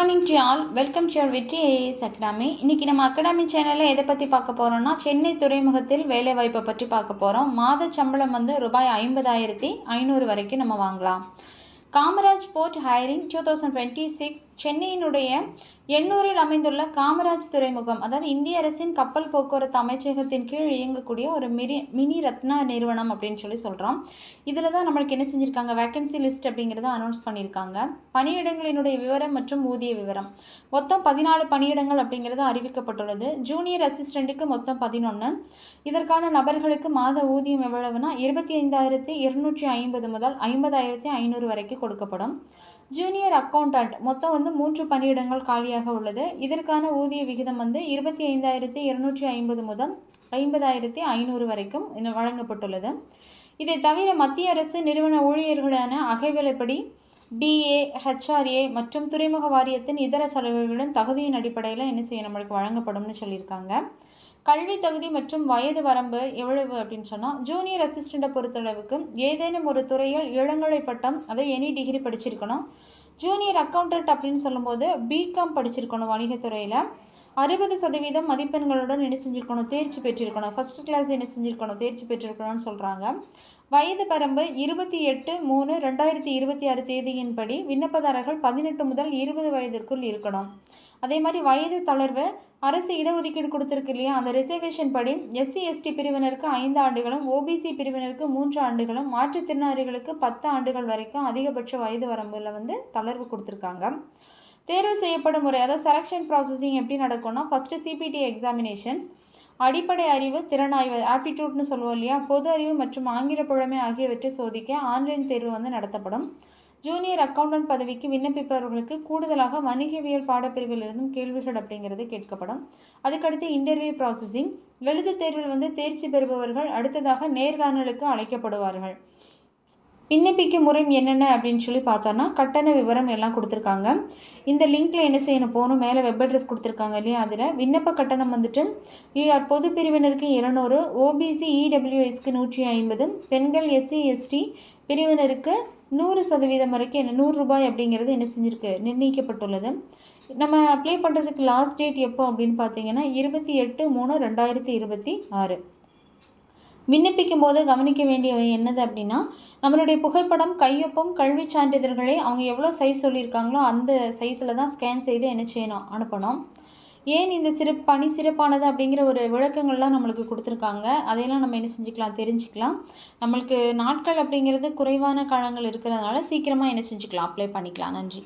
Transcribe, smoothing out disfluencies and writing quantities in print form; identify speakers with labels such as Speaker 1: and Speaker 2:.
Speaker 1: Morning to all. Welcome to your வெற்றி IAS academy. இன்றைக்கி நம்ம அகாடமி சேனலில் எதை பற்றி பார்க்க போகிறோம்னா, சென்னை துறைமுகத்தில் வேலைவாய்ப்பை பற்றி பார்க்க போகிறோம். மாத சம்பளம் வந்து ரூபாய் 50,500 வரைக்கும் நம்ம வாங்கலாம். காமராஜ் போர்ட் ஹையரிங் 2026 சென்னையினுடைய எண்ணூரில் அமைந்துள்ள காமராஜ் துறைமுகம், அதாவது இந்திய அரசின் கப்பல் போக்குவரத்து அமைச்சகத்தின் கீழ் இயங்கக்கூடிய ஒரு மினி ரத்னா நிறுவனம் அப்படின்னு சொல்கிறோம். இதில் தான் நம்மளுக்கு என்ன செஞ்சுருக்காங்க, வேக்கன்சி லிஸ்ட் அப்படிங்கிறத அனௌன்ஸ் பண்ணியிருக்காங்க. பணியிடங்களினுடைய விவரம் மற்றும் ஊதிய விவரம். மொத்தம் 14 பணியிடங்கள் அப்படிங்கிறது அறிவிக்கப்பட்டுள்ளது. ஜூனியர் அசிஸ்டண்ட்டுக்கு மொத்தம் 11. இதற்கான நபர்களுக்கு மாத ஊதியம் எவ்வளவுனா 25,250 முதல் 50,500 வரைக்கும் கொடுக்கப்படும். ஜூனியர் அக்கௌண்டன்ட் மொத்தம் வந்து 3 பணியிடங்கள் காலியாக உள்ளது. இதற்கான ஊதிய விகிதம் வந்து 25,250 முதல் 50,500 வரைக்கும் வழங்கப்பட்டுள்ளது. இதை தவிர மத்திய அரசு நிறுவன ஊழியர்களான அகவிலைப்படி டிஏ, ஹெச்ஆர்ஏ மற்றும் துறைமுக வாரியத்தின் இதர சலுகைகளுடன் தகுதியின் அடிப்படையில் என்ன செய்ய நம்மளுக்கு வழங்கப்படும்னு சொல்லியிருக்காங்க. கல்வி தகுதி மற்றும் வயது வரம்பு எவ்வளவு அப்படின்னு சொன்னால், ஜூனியர் அசிஸ்டண்ட்டை பொறுத்தளவுக்கு ஏதேனும் ஒரு துறையில் இளங்கலை பட்டம், அதை எனி டிகிரி படிச்சிருக்கணும். ஜூனியர் அக்கௌண்டன்ட் அப்படின்னு சொல்லும்போது பிகாம் படிச்சிருக்கணும். வணிகத்துறையில் 60% மதிப்பெண்களுடன் என்ன செஞ்சுருக்கணும், தேர்ச்சி பெற்றிருக்கணும். ஃபஸ்ட் கிளாஸ் என்ன செஞ்சுருக்கணும், தேர்ச்சி பெற்றிருக்கணும்னு சொல்கிறாங்க. வயது வரம்பு 28/3/2026 தேதியின்படி விண்ணப்பதாரர்கள் 18 முதல் 20 வயதிற்குள் இருக்கணும். அதே மாதிரி வயது தளர்வு அரசு இடஒதுக்கீடு கொடுத்துருக்கு இல்லையா, அந்த ரிசர்வேஷன் படி SC/ST பிரிவினருக்கு 5 ஆண்டுகளும், OBC பிரிவினருக்கு 3 ஆண்டுகளும், மாற்றுத்திறனாளிகளுக்கு 10 ஆண்டுகள் வரைக்கும் அதிகபட்ச வயது வரம்பில் வந்து தளர்வு கொடுத்துருக்காங்க. தேர்வு செய்யப்படும் முறை, அதாவது செலெக்ஷன் ப்ராசஸிங் எப்படி நடக்கும்னா, ஃபஸ்ட்டு CPT எக்ஸாமினேஷன்ஸ், அடிப்படை அறிவு திறனாய்வு ஆப்டிடியூட்னு சொல்லுவோம் இல்லையா, பொது அறிவு மற்றும் ஆங்கில புலமை ஆகியவற்றை சோதிக்க ஆன்லைன் தேர்வு வந்து நடத்தப்படும். ஜூனியர் அக்கௌண்டன்ட் பதவிக்கு விண்ணப்பிப்பவர்களுக்கு கூடுதலாக வணிகவியல் பாடப்பிரிவிலிருந்தும் கேள்விகள் அப்படிங்கிறது கேட்கப்படும். அதுக்கடுத்து இன்டர்வியூ ப்ராசஸிங், எழுத்து தேர்வில் வந்து தேர்ச்சி பெறுபவர்கள் அடுத்ததாக நேர்காணலுக்கு அழைக்கப்படுவார்கள். விண்ணப்பிக்கும் முறை என்னென்ன அப்படின்னு சொல்லி பார்த்தோன்னா, கட்டண விவரம் எல்லாம் கொடுத்துருக்காங்க. இந்த லிங்க்கில் என்ன செய்யணும், போகணும், மேலே வெப் அட்ரஸ் கொடுத்துருக்காங்க இல்லையா, அதில் விண்ணப்ப கட்டணம் வந்துட்டு பொது பிரிவினருக்கு 200, OBC EWSக்கு 150, பெண்கள் SC/ST பிரிவினருக்கு 100% வரைக்கும் 100 ரூபாய் அப்படிங்கிறது என்ன செஞ்சுருக்கு, நிர்ணயிக்கப்பட்டுள்ளது. நம்ம அப்ளை பண்ணுறதுக்கு லாஸ்ட் டேட் எப்போ அப்படின்னு பார்த்தீங்கன்னா 28/3/2026. விண்ணப்பிக்கும் போது கவனிக்க வேண்டியவை என்னது அப்படின்னா, நம்மளுடைய புகைப்படம், கையொப்பம், கல்வி சான்றிதழ்களை அவங்க எவ்வளோ சைஸ் சொல்லியிருக்காங்களோ அந்த சைஸில் தான் ஸ்கேன் செய்து என்ன செய்யணும், அனுப்பணும். ஏன் இந்த பணி சிறப்பானது அப்படிங்கிற ஒரு விளக்கங்கள்லாம் நம்மளுக்கு கொடுத்துருக்காங்க. அதையெல்லாம் நம்ம என்ன செஞ்சுக்கலாம், தெரிஞ்சுக்கலாம். நம்மளுக்கு நாட்கள் அப்படிங்கிறது குறைவான காலங்கள் இருக்கிறதுனால சீக்கிரமாக என்ன செஞ்சுக்கலாம், அப்ளை பண்ணிக்கலாம். நன்றி.